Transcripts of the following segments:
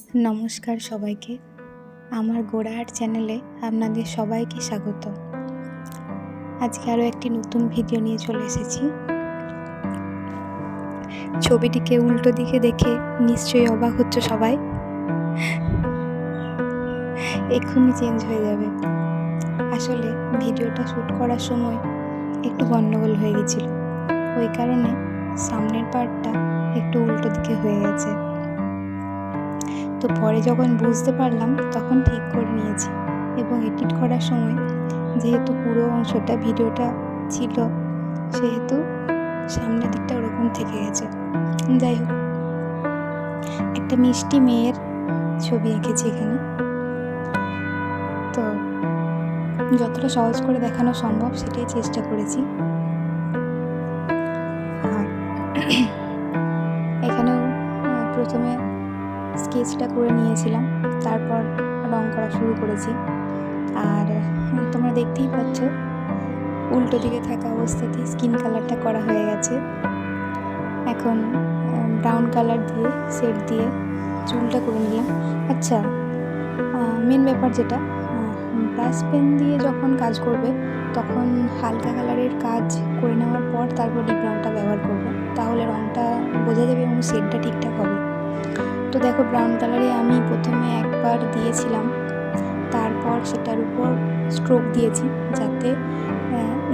নমস্কার সবাইকে। আমার গোড়াহাট চ্যানেলে আপনাদের সবাইকে স্বাগত। আজকে আরও একটি নতুন ভিডিও নিয়ে চলে এসেছি। ছবিটিকে উল্টো দিকে দেখে নিশ্চয়ই অবাক হচ্ছে সবাই। এক্ষুনি চেঞ্জ হয়ে যাবে। আসলে ভিডিওটা শ্যুট করার সময় একটু গন্ডগোল হয়ে গেছিল, ওই কারণে সামনের পার্টটা একটু উল্টো দিকে হয়ে গেছে। তো পরে যখন বুঝতে পারলাম তখন ঠিক করে নিয়েছি, এবং এডিট করার সময় যেহেতু পুরো অংশটা ভিডিওটা ছিল সেহেতু সামনের দিকটা ওরকম থেকে গেছে। যাই হোক, একটা মিষ্টি মেয়ের ছবি এঁকেছি এখানে। তো যতটা সহজ করে দেখানো সম্ভব সেটাই চেষ্টা করেছি। আর এখানেও প্রথমে স্কেচটা করে নিয়েছিলাম, তারপর রং করা শুরু করেছি। আর তোমরা দেখতেই পাচ্ছ উল্টো দিকে থাকা অবস্থাতেই স্কিন কালারটা করা হয়ে গেছে। এখন ব্রাউন কালার দিয়ে শেড দিয়ে চুলটা করে নিলাম। আচ্ছা, মেন ব্যাপার যেটা, ব্রাশ পেন দিয়ে যখন কাজ করবে তখন হালকা কালারের কাজ করে নেওয়ার পর তারপর ডিপ রঙটা ব্যবহার করবে, তাহলে রঙটা বোঝা যাবে এবং শেডটা ঠিকঠাক হবে। তো দেখো, ব্রাউন কালারে আমি প্রথমে একবার দিয়েছিলাম, তারপর সেটার উপর স্ট্রোক দিয়েছি যাতে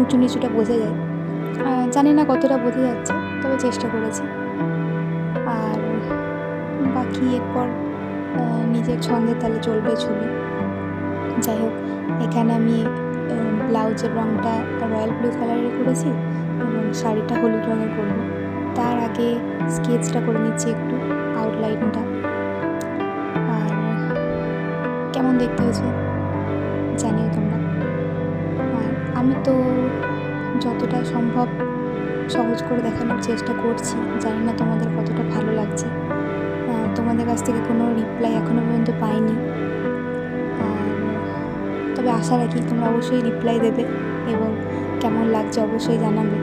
উঁচু নিচুটা বোঝা যায়। জানি না কতটা বোঝা যাচ্ছে, তবে চেষ্টা করেছি। আর বাকি এরপর নিজের ছন্দের তালে চলবে ছবি। যাই হোক, এখানে আমি ব্লাউজের রঙটা রয়্যাল ব্লু কালারের করেছি এবং শাড়িটা হলুদ রঙের করব। তার আগে স্কেচটা করে নিচ্ছি একটু, আউটলাইনটা। আর কেমন দেখতে হয়েছে জানিও তোমরা। আর আমি তো যতটা সম্ভব সহজ করে দেখানোর চেষ্টা করছি, জানি না তোমাদের কতটা ভালো লাগছে। তোমাদের কাছ থেকে কোনো রিপ্লাই এখনও পর্যন্ত পাইনি, তবে আশা রাখি তোমরা অবশ্যই রিপ্লাই দেবে এবং কেমন লাগছে অবশ্যই জানাবে।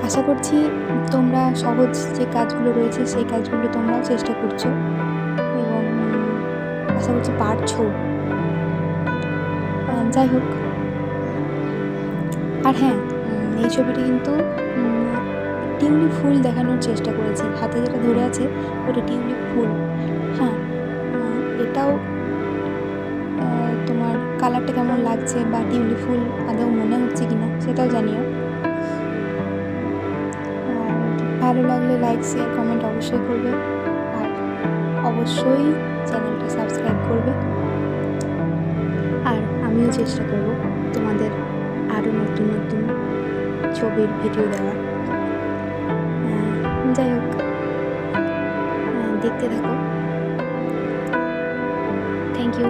আশা করছি তোমরা সহজ যে কাজগুলো রয়েছে সেই কাজগুলো তোমরাও চেষ্টা করছো এবং আশা করছি পারছো। যাই হোক, আর হ্যাঁ, এই ছবিটি কিন্তু টিউলিপ ফুল দেখানোর চেষ্টা করেছি। হাতে যেটা ধরে আছে ওটা টিউলিপ ফুল। হ্যাঁ, এটাও তোমার কালারটা কেমন লাগছে বা টিউলিপ ফুল আদৌ মনে হচ্ছে কিনা সেটাও জানিও। আর ভালো লাগলে লাইক, শেয়ার, কমেন্ট অবশ্যই করবে, আর অবশ্যই চ্যানেলটা সাবস্ক্রাইব করবে। আর আমিও চেষ্টা করব তোমাদের আরও নতুন নতুন ছবির ভিডিও দেওয়ার। যাই হোক, দেখতে থাকো। Thank you.